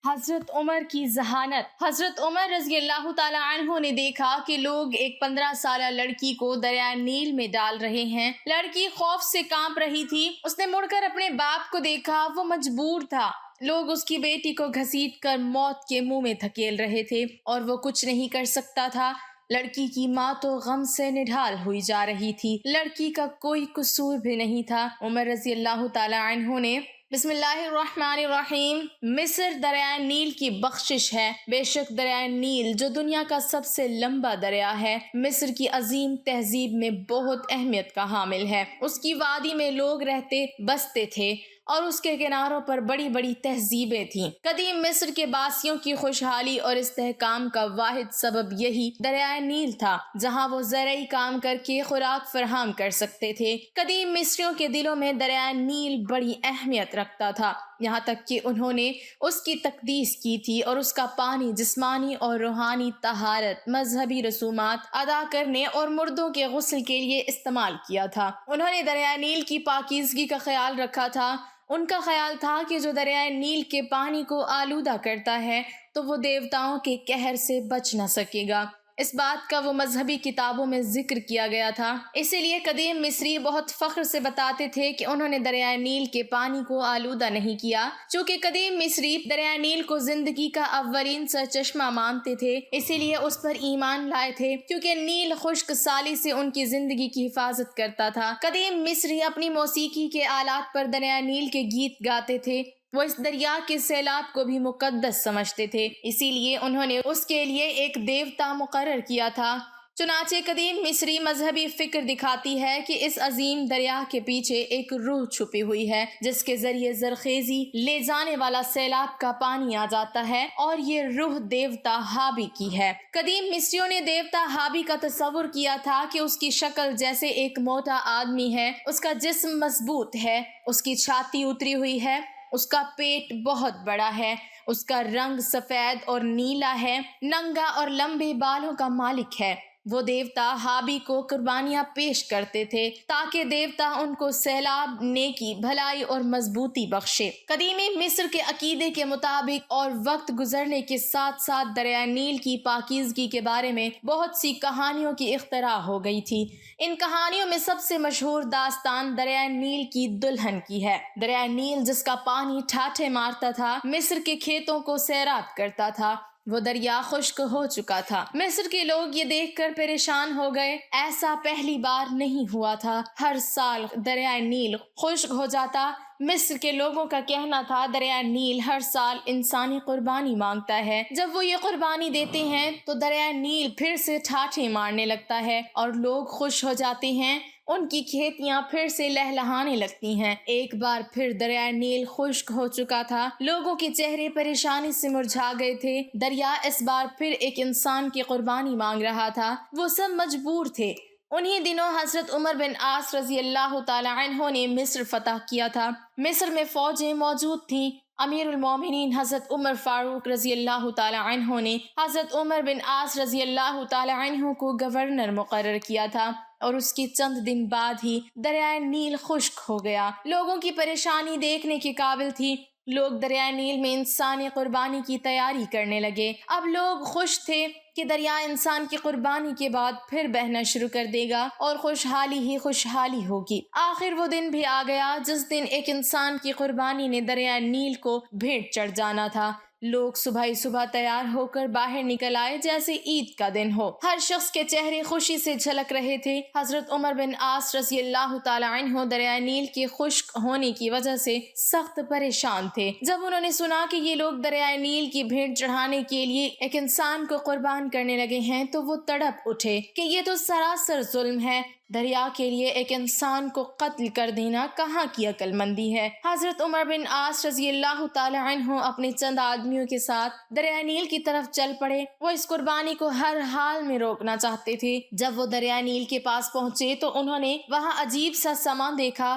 حضرت عمر کی ذہانت۔ حضرت عمر رضی اللہ تعالیٰ عنہ نے دیکھا کہ لوگ ایک 15 سالہ لڑکی کو دریائے نیل میں ڈال رہے ہیں۔ لڑکی خوف سے کانپ رہی تھی۔ اس نے مڑ کر اپنے باپ کو دیکھا، وہ مجبور تھا۔ لوگ اس کی بیٹی کو گھسیٹ کر موت کے منہ میں دھکیل رہے تھے اور وہ کچھ نہیں کر سکتا تھا۔ لڑکی کی ماں تو غم سے نڈھال ہوئی جا رہی تھی۔ لڑکی کا کوئی قصور بھی نہیں تھا۔ عمر رضی اللہ تعالیٰ عنہ نے بسم اللہ الرحمن الرحیم، مصر دریائے نیل کی بخشش ہے۔ بے شک دریائے نیل جو دنیا کا سب سے لمبا دریا ہے، مصر کی عظیم تہذیب میں بہت اہمیت کا حامل ہے۔ اس کی وادی میں لوگ رہتے بستے تھے اور اس کے کناروں پر بڑی بڑی تہذیبیں تھیں۔ قدیم مصر کے باسیوں کی خوشحالی اور استحکام کا واحد سبب یہی دریائے نیل تھا، جہاں وہ زرعی کام کر کے خوراک فراہم کر سکتے تھے۔ قدیم مصریوں کے دلوں میں دریائے نیل بڑی اہمیت رکھتا تھا، یہاں تک کہ انہوں نے اس کی تقدیس کی تھی اور اس کا پانی جسمانی اور روحانی طہارت، مذہبی رسومات ادا کرنے اور مردوں کے غسل کے لیے استعمال کیا تھا۔ انہوں نے دریائے نیل کی پاکیزگی کا خیال رکھا تھا۔ ان کا خیال تھا کہ جو دریائے نیل کے پانی کو آلودہ کرتا ہے تو وہ دیوتاؤں کے قہر سے بچ نہ سکے گا۔ اس بات کا وہ مذہبی کتابوں میں ذکر کیا گیا تھا، اسی لیے قدیم مصری بہت فخر سے بتاتے تھے کہ انہوں نے دریائے نیل کے پانی کو آلودہ نہیں کیا۔ چونکہ قدیم مصری دریائے نیل کو زندگی کا اولین سرچشمہ مانتے تھے، اسی لیے اس پر ایمان لائے تھے، کیونکہ نیل خشک سالی سے ان کی زندگی کی حفاظت کرتا تھا۔ قدیم مصری اپنی موسیقی کے آلات پر دریائے نیل کے گیت گاتے تھے۔ وہ اس دریا کے سیلاب کو بھی مقدس سمجھتے تھے، اسی لیے انہوں نے اس کے لیے ایک دیوتا مقرر کیا تھا۔ چنانچہ قدیم مصری مذہبی فکر دکھاتی ہے کہ اس عظیم دریا کے پیچھے ایک روح چھپی ہوئی ہے، جس کے ذریعے زرخیزی لے جانے والا سیلاب کا پانی آ جاتا ہے، اور یہ روح دیوتا ہابی کی ہے۔ قدیم مصریوں نے دیوتا ہابی کا تصور کیا تھا کہ اس کی شکل جیسے ایک موٹا آدمی ہے، اس کا جسم مضبوط ہے، اس کی چھاتی اتری ہوئی ہے، اس کا پیٹ بہت بڑا ہے، اس کا رنگ سفید اور نیلا ہے، ننگا اور لمبے بالوں کا مالک ہے۔ وہ دیوتا ہابی کو قربانیاں پیش کرتے تھے تاکہ دیوتا ان کو سیلاب، نیکی، بھلائی اور مضبوطی بخشے۔ قدیمی مصر کے عقیدے کے مطابق اور وقت گزرنے کے ساتھ ساتھ دریائے نیل کی پاکیزگی کے بارے میں بہت سی کہانیوں کی اختراع ہو گئی تھی۔ ان کہانیوں میں سب سے مشہور داستان دریائے نیل کی دلہن کی ہے۔ دریائے نیل جس کا پانی ٹھاٹھے مارتا تھا، مصر کے کھیتوں کو سیراب کرتا تھا۔ وہ دریا خشک ہو چکا تھا۔ مصر کے لوگ یہ دیکھ کر پریشان ہو گئے، ایسا پہلی بار نہیں ہوا تھا۔ ہر سال دریائے نیل خشک ہو جاتا۔ مصر کے لوگوں کا کہنا تھا دریائے نیل ہر سال انسانی قربانی مانگتا ہے۔ جب وہ یہ قربانی دیتے ہیں تو دریائے نیل پھر سے ٹھاٹھے مارنے لگتا ہے اور لوگ خوش ہو جاتے ہیں، ان کی کھیتیاں پھر سے لہلہانے لگتی ہیں۔ ایک بار پھر دریائے نیل خشک ہو چکا تھا۔ لوگوں کے چہرے پریشانی سے مرجھا گئے تھے۔ دریا اس بار پھر ایک انسان کی قربانی مانگ رہا تھا۔ وہ سب مجبور تھے۔ انہی دنوں حضرت عمر بن عاص رضی اللہ تعالی عنہ نے مصر فتح کیا تھا۔ مصر میں فوجیں موجود تھیں۔ امیر المومنین حضرت عمر فاروق رضی اللہ تعالی عنہ نے حضرت عمر بن عاص رضی اللہ تعالی عنہ کو گورنر مقرر کیا تھا، اور اس کے چند دن بعد ہی دریائے نیل خشک ہو گیا۔ لوگوں کی پریشانی دیکھنے کے قابل تھی۔ لوگ دریائے نیل میں انسانی قربانی کی تیاری کرنے لگے۔ اب لوگ خوش تھے کہ دریا انسان کی قربانی کے بعد پھر بہنا شروع کر دے گا اور خوشحالی ہی خوشحالی ہوگی۔ آخر وہ دن بھی آ گیا جس دن ایک انسان کی قربانی نے دریائے نیل کو بھیٹ چڑھ جانا تھا۔ لوگ صبح ہی صبح تیار ہو کر باہر نکل آئے جیسے عید کا دن ہو۔ ہر شخص کے چہرے خوشی سے جھلک رہے تھے۔ حضرت عمر بن عاص رضی اللہ تعالی عنہ دریائے نیل کے خشک ہونے کی وجہ سے سخت پریشان تھے۔ جب انہوں نے سنا کہ یہ لوگ دریائے نیل کی بھیٹ چڑھانے کے لیے ایک انسان کو قربان کرنے لگے ہیں تو وہ تڑپ اٹھے کہ یہ تو سراسر ظلم ہے۔ دریا کے لیے ایک انسان کو قتل کر دینا کہاں کی عقل مندی ہے۔ حضرت عمر بن عاص رضی اللہ تعالی عنہ اپنے چند آدمیوں کے ساتھ دریائے نیل کی طرف چل پڑے۔ وہ اس قربانی کو ہر حال میں روکنا چاہتے تھے۔ جب وہ دریائے نیل کے پاس پہنچے تو انہوں نے وہاں عجیب سا سماں دیکھا۔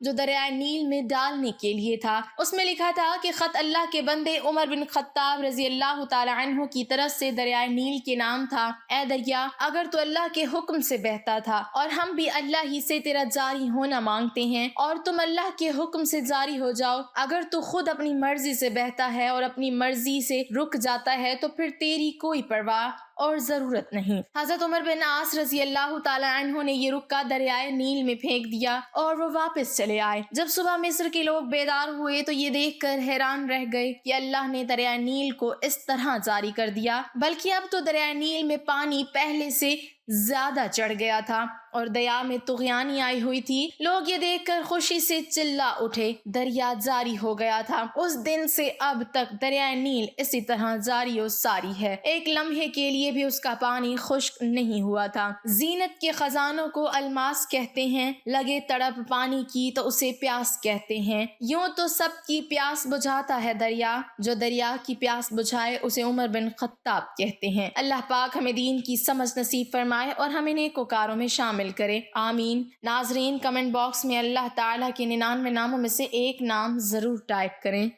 جو دریائے نیل میں ڈالنے کے لیے تھا۔ اس میں لکھا تھا کہ خط اللہ کے بندے عمر بن خطاب رضی اللہ تعالی عنہ کی طرف سے دریائے نیل کے نام تھا۔ اے دریا، اگر تو اللہ کے حکم سے بہتا تھا اور ہم بھی اللہ ہی سے تیرا جاری ہونا مانگتے ہیں اور تم اللہ کے حکم سے جاری ہو جاؤ، اگر تو خود اپنی مرضی سے بہتا ہے اور اپنی مرضی سے رک جاتا ہے تو پھر تیری کوئی پرواہ اور ضرورت نہیں۔ حضرت عمر بن عاص رضی اللہ تعالی عنہ نے یہ رکا دریائے نیل میں پھینک دیا اور وہ واپس چلے آئے۔ جب صبح مصر کے لوگ بیدار ہوئے تو یہ دیکھ کر حیران رہ گئے کہ اللہ نے دریائے نیل کو اس طرح جاری کر دیا، بلکہ اب تو دریائے نیل میں پانی پہلے سے زیادہ چڑھ گیا تھا اور دریا میں طغیانی آئی ہوئی تھی۔ لوگ یہ دیکھ کر خوشی سے چلا اٹھے، دریا جاری ہو گیا تھا۔ اس دن سے اب تک دریائے نیل اسی طرح جاری و ساری ہے، ایک لمحے کے لیے بھی اس کا پانی خشک نہیں ہوا تھا۔ زینت کے خزانوں کو الماس کہتے ہیں، لگے تڑپ پانی کی تو اسے پیاس کہتے ہیں۔ یوں تو سب کی پیاس بجھاتا ہے دریا، جو دریا کی پیاس بجھائے اسے عمر بن خطاب کہتے ہیں۔ اللہ پاک ہمیں دین کی سمجھ نصیب فرمائے اور ہمیں نیکوکاروں میں شامل کرے، آمین۔ ناظرین، کمنٹ باکس میں اللہ تعالیٰ کے 99 ناموں میں سے ایک نام ضرور ٹائپ کریں۔